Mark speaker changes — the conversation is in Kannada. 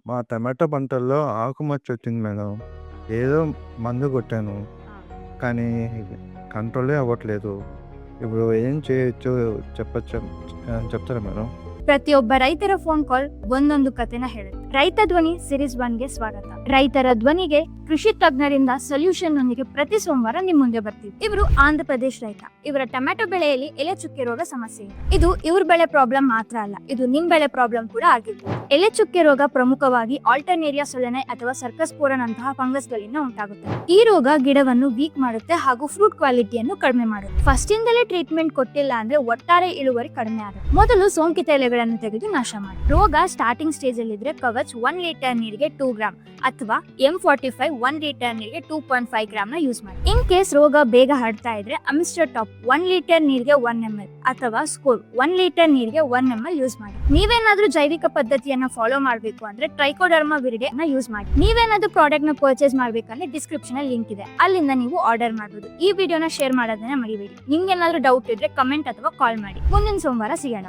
Speaker 1: మా టమాటో పంటల్లో ఆకుమచ్చ వచ్చింది మేడం. ఏదో మందు కొట్టాను.
Speaker 2: ఆ!
Speaker 1: కానీ కంట్రోలే అవ్వట్లేదు. ఇప్పుడు ఏం చేయొచ్చో చెప్తారా మేడం?
Speaker 2: ಪ್ರತಿಯೊಬ್ಬ ರೈತರ ಫೋನ್ ಕಾಲ್ ಒಂದೊಂದು ಕತೆನ ಹೇಳುತ್ತೆ. ರೈತ ಧ್ವನಿ ಸೀರೀಸ್ 1ಗೆ ಸ್ವಾಗತ. ರೈತರ ಧ್ವನಿಗೆ ಕೃಷಿ ತಜ್ಞರಿಂದ ಸೊಲ್ಯೂಷನ್ ನೊಂದಿಗೆ ಪ್ರತಿ ಸೋಮವಾರ ನಿಮ್ ಮುಂದೆ ಬರ್ತೀವಿ. ಇವರು ಆಂಧ್ರ ಪ್ರದೇಶ್ ರೈತ. ಇವರ ಟೊಮ್ಯಾಟೊ ಬೆಳೆಯಲ್ಲಿ ಎಲೆ ಚುಕ್ಕೆ ರೋಗ ಸಮಸ್ಯೆ ಇದೆ. ಇದು ಇವ್ರ ಬೆಳೆ ಪ್ರಾಬ್ಲಮ್ ಮಾತ್ರ ಅಲ್ಲ, ಇದು ನಿಮ್ ಬೆಳೆ ಪ್ರಾಬ್ಲಮ್ ಕೂಡ ಆಗಿತ್ತು. ಎಲೆ ಚುಕ್ಕೆ ರೋಗ ಪ್ರಮುಖವಾಗಿ ಆಲ್ಟರ್ನೇರಿಯಾ ಸೊಲೆನೆ ಅಥವಾ ಸರ್ಕಸ್ ಪೋರನಂತಹ ಫಂಗಸ್ ಗಳಿಂದ ಉಂಟಾಗುತ್ತೆ. ಈ ರೋಗ ಗಿಡವನ್ನು ವೀಕ್ ಮಾಡುತ್ತೆ ಹಾಗೂ ಫ್ರೂಟ್ ಕ್ವಾಲಿಟಿಯನ್ನು ಕಡಿಮೆ ಮಾಡುತ್ತೆ. ಫಸ್ಟ್ ಇಂದಲೇ ಟ್ರೀಟ್ಮೆಂಟ್ ಕೊಟ್ಟಿಲ್ಲ ಅಂದ್ರೆ ಒಟ್ಟಾರೆ ಇಳುವರಿ ಕಡಿಮೆ ಆಗುತ್ತೆ. ಮೊದಲು ಸೋಂಕಿತ ಎಲೆಗಳನ್ನು ತೆಗೆದು ನಾಶ ಮಾಡಿ. ರೋಗ ಸ್ಟಾರ್ಟಿಂಗ್ ಸ್ಟೇಜ್ ಅಲ್ಲಿ ಇದ್ರೆ ಕವಚ್ 1 ಲೀಟರ್ ನೀರಿಗೆ 2 ಗ್ರಾಂ ಅಥವಾ M45 1 ಲೀಟರ್ ನೀರಿಗೆ 2.5 ಗ್ರಾಂ ನ ಯೂಸ್ ಮಾಡಿ. ಇನ್ ಕೇಸ್ ರೋಗ ಬೇಗ ಹರಡ್ತಾ ಇದ್ರೆ ಅಮಿಸ್ಟರ್ ಟಾಪ್ 1 ಲೀಟರ್ ನೀರಿಗೆ 1 ml ಅಥವಾ ಸ್ಕೋರ್ 1 ಲೀಟರ್ ನೀರಿಗೆ 1 ml ಯೂಸ್ ಮಾಡಿ. ನೀವೇನಾದ್ರೂ ಜೈವಿಕ ಪದ್ಧತಿಯನ್ನ ಫಾಲೋ ಮಾಡಬೇಕು ಅಂದ್ರೆ ಟ್ರೈಕೋಡರ್ಮಾ ವಿರಿಡೆ ನ ಯೂಸ್ ಮಾಡಿ. ನೀವೇನಾದ್ರೂ ಪ್ರಾಡಕ್ಟ್ ನ ಪರ್ಚೇಸ್ ಮಾಡ್ಬೇಕಂದ್ರೆ ಡಿಸ್ಕ್ರಿಪ್ಷನ್ ಅಲ್ಲಿ ಲಿಂಕ್ ಇದೆ, ಅಲ್ಲಿಂದ ನೀವು ಆರ್ಡರ್ ಮಾಡಬಹುದು. ಈ ವಿಡಿಯೋನ ಶೇರ್ ಮಾಡೋದನ್ನ ಮರಿಬೇಡಿ. ನಿಮ್ಗೆ ಏನಾದ್ರೂ ಡೌಟ್ ಇದ್ರೆ ಕಮೆಂಟ್ ಅಥವಾ ಕಾಲ್ ಮಾಡಿ. ಮುಂದಿನ ಸೋಮವಾರ ಸಿಗೋಣ.